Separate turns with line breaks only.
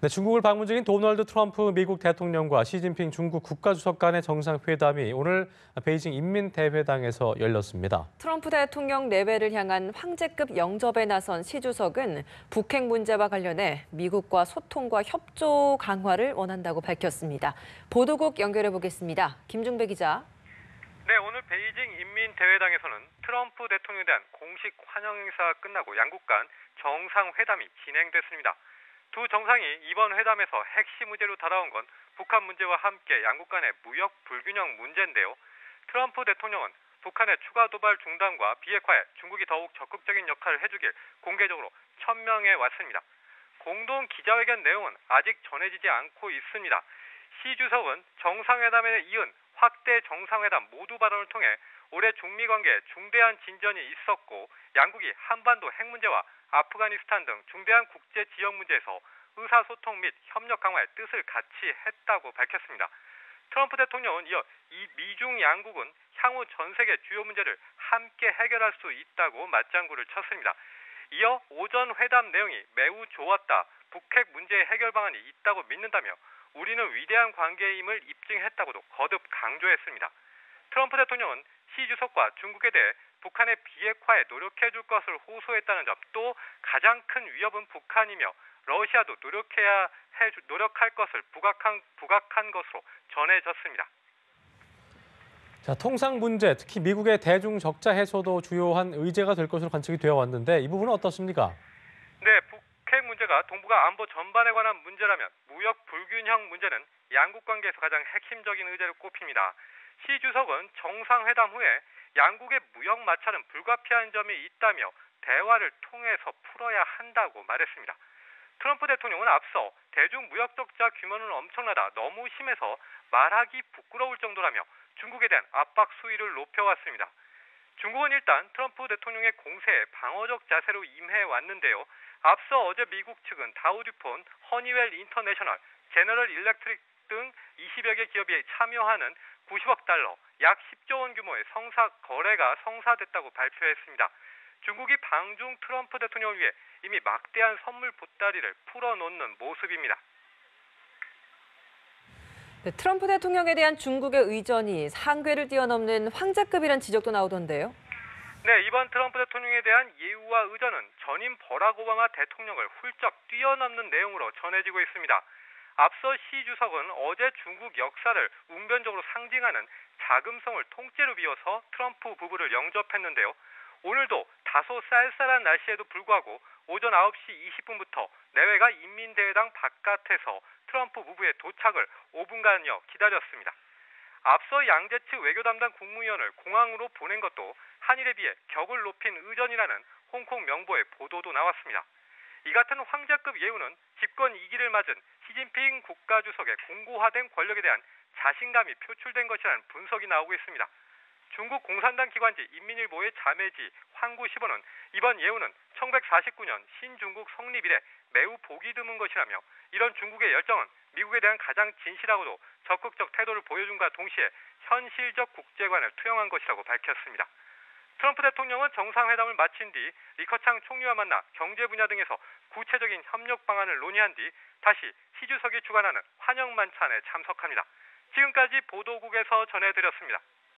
네, 중국을 방문 중인 도널드 트럼프 미국 대통령과 시진핑 중국 국가주석 간의 정상회담이 오늘 베이징 인민대회당에서 열렸습니다.
트럼프 대통령 내외를 향한 황제급 영접에 나선 시 주석은 북핵 문제와 관련해 미국과 소통과 협조 강화를 원한다고 밝혔습니다. 보도국 연결해 보겠습니다. 김중배 기자.
네, 오늘 베이징 인민대회당에서는 트럼프 대통령에 대한 공식 환영 행사가 끝나고 양국 간 정상회담이 진행됐습니다. 두 정상이 이번 회담에서 핵심 의제로 다뤄온 건 북한 문제와 함께 양국 간의 무역 불균형 문제인데요. 트럼프 대통령은 북한의 추가 도발 중단과 비핵화에 중국이 더욱 적극적인 역할을 해주길 공개적으로 천명해 왔습니다. 공동 기자회견 내용은 아직 전해지지 않고 있습니다. 시 주석은 정상회담에 이은 확대 정상회담 모두 발언을 통해 올해 중미 관계에 중대한 진전이 있었고 양국이 한반도 핵 문제와 아프가니스탄 등 중대한 국제 지역 문제에서 의사소통 및 협력 강화에 뜻을 같이 했다고 밝혔습니다. 트럼프 대통령은 이어 이 미중 양국은 향후 전 세계 주요 문제를 함께 해결할 수 있다고 맞장구를 쳤습니다. 이어 오전 회담 내용이 매우 좋았다, 북핵 문제 해결 방안이 있다고 믿는다며 우리는 위대한 관계임을 입증했다고도 거듭 강조했습니다. 트럼프 대통령은 시 주석과 중국에 대해 북한의 비핵화에 노력해줄 것을 호소했다는 점, 또 가장 큰 위협은 북한이며 러시아도 노력할 것을 부각한 것으로 전해졌습니다.
자, 통상 문제, 특히 미국의 대중 적자 해소도 주요한 의제가 될 것으로 관측이 되어 왔는데 이 부분은 어떻습니까?
네, 북핵 문제가 동북아 안보 전반에 관한 문제라면 무역 불균형 문제는 양국 관계에서 가장 핵심적인 의제로 꼽힙니다. 시 주석은 정상회담 후에 양국의 무역 마찰은 불가피한 점이 있다며 대화를 통해서 풀어야 한다고 말했습니다. 트럼프 대통령은 앞서 대중 무역 적자 규모는 엄청나다, 너무 심해서 말하기 부끄러울 정도라며 중국에 대한 압박 수위를 높여왔습니다. 중국은 일단 트럼프 대통령의 공세에 방어적 자세로 임해왔는데요. 앞서 어제 미국 측은 다우듀폰, 허니웰 인터내셔널, 제너럴 일렉트릭 등 20여 개 기업이 참여하는 90억 달러, 약 10조 원 규모의 거래가 성사됐다고 발표했습니다. 중국이 방중 트럼프 대통령을 위해 이미 막대한 선물 보따리를 풀어놓는 모습입니다.
네, 트럼프 대통령에 대한 중국의 의전이 상궤를 뛰어넘는 황제급이란 지적도 나오던데요.
네, 이번 트럼프 대통령에 대한 예우와 의전은 전임 버락 오바마 대통령을 훌쩍 뛰어넘는 내용으로 전해지고 있습니다. 앞서 시 주석은 어제 중국 역사를 웅변적으로 상징하는 자금성을 통째로 비워서 트럼프 부부를 영접했는데요. 오늘도 다소 쌀쌀한 날씨에도 불구하고 오전 9시 20분부터 내외가 인민대회당 바깥에서 트럼프 부부의 도착을 5분간여 기다렸습니다. 앞서 양제 측 외교 담당 국무위원을 공항으로 보낸 것도 한일에 비해 격을 높인 의전이라는 홍콩 명보의 보도도 나왔습니다. 이 같은 황제급 예우는 집권 2기를 맞은 시진핑 국가주석의 공고화된 권력에 대한 자신감이 표출된 것이라는 분석이 나오고 있습니다. 중국 공산당 기관지 인민일보의 자매지 황구시보는 이번 예우는 1949년 신중국 성립 이래 매우 보기 드문 것이라며 이런 중국의 열정은 미국에 대한 가장 진실하고도 적극적 태도를 보여준과 동시에 현실적 국제관을 투영한 것이라고 밝혔습니다. 트럼프 대통령은 정상회담을 마친 뒤 리커창 총리와 만나 경제 분야 등에서 구체적인 협력 방안을 논의한 뒤 다시 시 주석이 주관하는 환영 만찬에 참석합니다. 지금까지 보도국에서 전해드렸습니다.